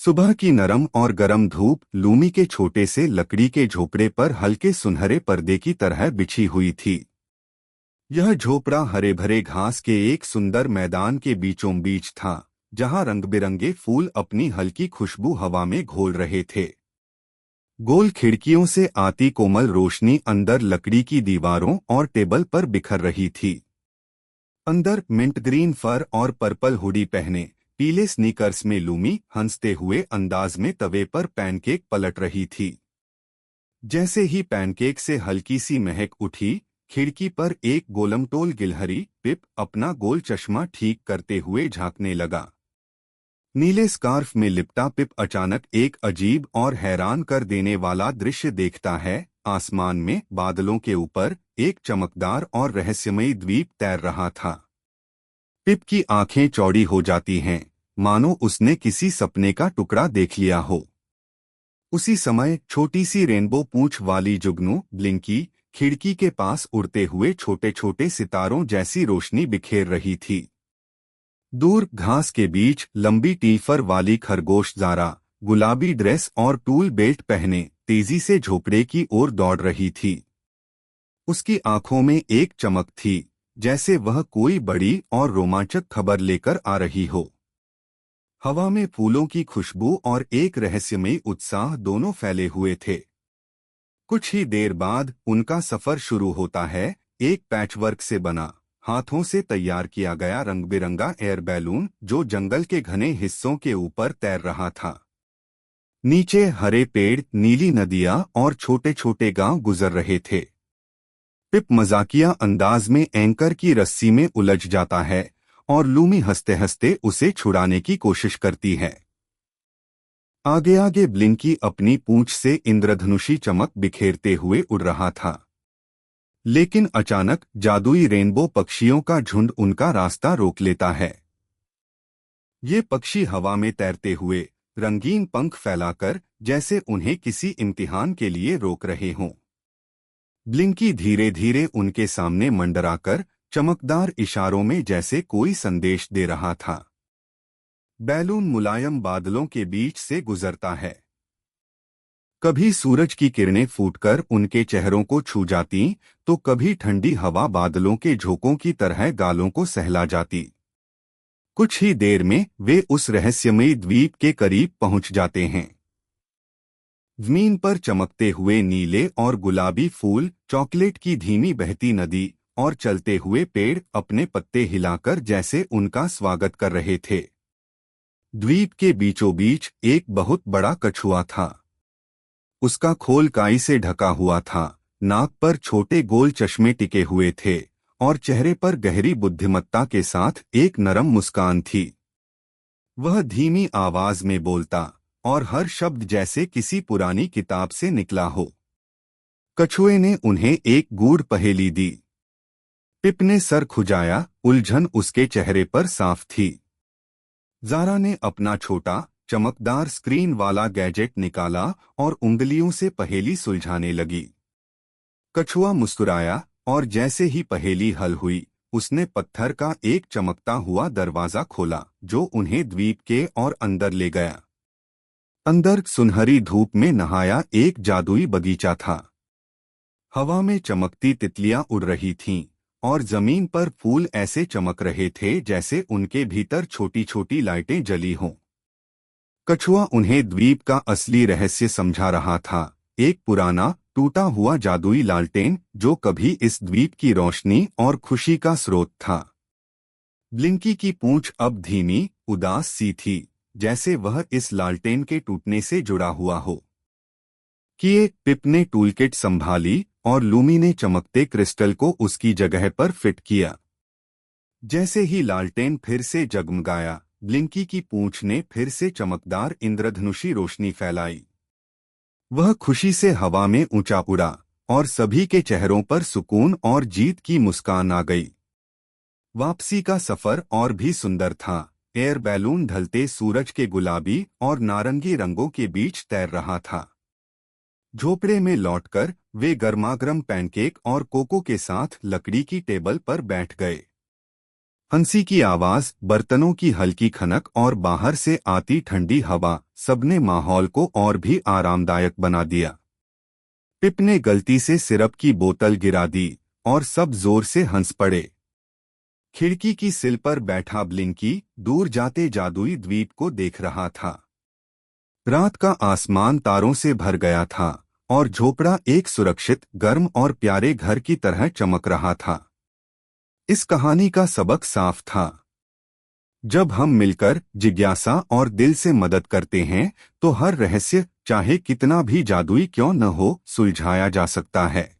सुबह की नरम और गर्म धूप लूमी के छोटे से लकड़ी के झोपड़े पर हल्के सुनहरे पर्दे की तरह बिछी हुई थी। यह झोपड़ा हरे भरे घास के एक सुंदर मैदान के बीचों बीच था, जहां रंग-बिरंगे फूल अपनी हल्की खुशबू हवा में घोल रहे थे। गोल खिड़कियों से आती कोमल रोशनी अंदर लकड़ी की दीवारों और टेबल पर बिखर रही थी। अंदर मिंट ग्रीन फर और पर्पल हुडी पहने पीले स्नीकर्स में लूमी हंसते हुए अंदाज में तवे पर पैनकेक पलट रही थी। जैसे ही पैनकेक से हल्की सी महक उठी, खिड़की पर एक गोलमटोल गिलहरी पिप अपना गोल चश्मा ठीक करते हुए झांकने लगा। नीले स्कार्फ में लिपटा पिप अचानक एक अजीब और हैरान कर देने वाला दृश्य देखता है। आसमान में बादलों के ऊपर एक चमकदार और रहस्यमयी द्वीप तैर रहा था। पिप की आंखें चौड़ी हो जाती हैं, मानो उसने किसी सपने का टुकड़ा देख लिया हो। उसी समय छोटी सी रेनबो पूंछ वाली जुगनू ब्लिंकी खिड़की के पास उड़ते हुए छोटे छोटे सितारों जैसी रोशनी बिखेर रही थी। दूर घास के बीच लंबी टीफर वाली खरगोश ज़ारा गुलाबी ड्रेस और टूल बेल्ट पहने तेजी से झोपड़े की ओर दौड़ रही थी। उसकी आंखों में एक चमक थी, जैसे वह कोई बड़ी और रोमांचक खबर लेकर आ रही हो। हवा में फूलों की खुशबू और एक रहस्यमयी उत्साह दोनों फैले हुए थे। कुछ ही देर बाद उनका सफर शुरू होता है। एक पैचवर्क से बना, हाथों से तैयार किया गया रंग-बिरंगा एयर बैलून जो जंगल के घने हिस्सों के ऊपर तैर रहा था। नीचे हरे पेड़, नीली नदियां और छोटे छोटे गांव गुजर रहे थे। पिप मजाकिया अंदाज में एंकर की रस्सी में उलझ जाता है और लूमी हंसते हंसते उसे छुड़ाने की कोशिश करती है। आगे आगे ब्लिंकी अपनी पूंछ से इंद्रधनुषी चमक बिखेरते हुए उड़ रहा था। लेकिन अचानक जादुई रेनबो पक्षियों का झुंड उनका रास्ता रोक लेता है। ये पक्षी हवा में तैरते हुए रंगीन पंख फैलाकर जैसे उन्हें किसी इम्तिहान के लिए रोक रहे हों। ब्लिंकी धीरे धीरे उनके सामने मंडराकर चमकदार इशारों में जैसे कोई संदेश दे रहा था। बैलून मुलायम बादलों के बीच से गुजरता है। कभी सूरज की किरणें फूटकर उनके चेहरों को छू जाती, तो कभी ठंडी हवा बादलों के झोंकों की तरह गालों को सहला जाती। कुछ ही देर में वे उस रहस्यमयी द्वीप के करीब पहुंच जाते हैं। जमीन पर चमकते हुए नीले और गुलाबी फूल, चॉकलेट की धीमी बहती नदी और चलते हुए पेड़ अपने पत्ते हिलाकर जैसे उनका स्वागत कर रहे थे। द्वीप के बीचों बीच एक बहुत बड़ा कछुआ था। उसका खोल काई से ढका हुआ था, नाक पर छोटे गोल चश्मे टिके हुए थे और चेहरे पर गहरी बुद्धिमत्ता के साथ एक नरम मुस्कान थी। वह धीमी आवाज में बोलता और हर शब्द जैसे किसी पुरानी किताब से निकला हो। कछुए ने उन्हें एक गूढ़ पहेली दी। पिप ने सर खुजाया, उलझन उसके चेहरे पर साफ थी। ज़ारा ने अपना छोटा चमकदार स्क्रीन वाला गैजेट निकाला और उंगलियों से पहेली सुलझाने लगी। कछुआ मुस्कुराया और जैसे ही पहेली हल हुई, उसने पत्थर का एक चमकता हुआ दरवाजा खोला जो उन्हें द्वीप के और अंदर ले गया। अंदर सुनहरी धूप में नहाया एक जादुई बगीचा था। हवा में चमकती तितलियां उड़ रही थीं और जमीन पर फूल ऐसे चमक रहे थे जैसे उनके भीतर छोटी छोटी लाइटें जली हों। कछुआ उन्हें द्वीप का असली रहस्य समझा रहा था, एक पुराना टूटा हुआ जादुई लालटेन जो कभी इस द्वीप की रोशनी और खुशी का स्रोत था। ब्लिंकी की पूंछ अब धीमी, उदास सी थी, जैसे वह इस लालटेन के टूटने से जुड़ा हुआ हो। पिप ने टूलकिट संभाली और लूमी ने चमकते क्रिस्टल को उसकी जगह पर फिट किया। जैसे ही लालटेन फिर से जगमगाया, ब्लिंकी की पूंछ ने फिर से चमकदार इंद्रधनुषी रोशनी फैलाई। वह खुशी से हवा में ऊंचा उड़ा और सभी के चेहरों पर सुकून और जीत की मुस्कान आ गई। वापसी का सफर और भी सुंदर था। एयर बैलून ढलते सूरज के गुलाबी और नारंगी रंगों के बीच तैर रहा था। झोपड़े में लौटकर वे गर्मागर्म पैनकेक और कोको के साथ लकड़ी की टेबल पर बैठ गए। हंसी की आवाज, बर्तनों की हल्की खनक और बाहर से आती ठंडी हवा, सबने माहौल को और भी आरामदायक बना दिया। पिप ने गलती से सिरप की बोतल गिरा दी और सब जोर से हंस पड़े। खिड़की की सिल पर बैठा ब्लिंकी दूर जाते जादुई द्वीप को देख रहा था। रात का आसमान तारों से भर गया था और झोपड़ा एक सुरक्षित, गर्म और प्यारे घर की तरह चमक रहा था। इस कहानी का सबक साफ था। जब हम मिलकर जिज्ञासा और दिल से मदद करते हैं, तो हर रहस्य, चाहे कितना भी जादुई क्यों न हो, सुलझाया जा सकता है।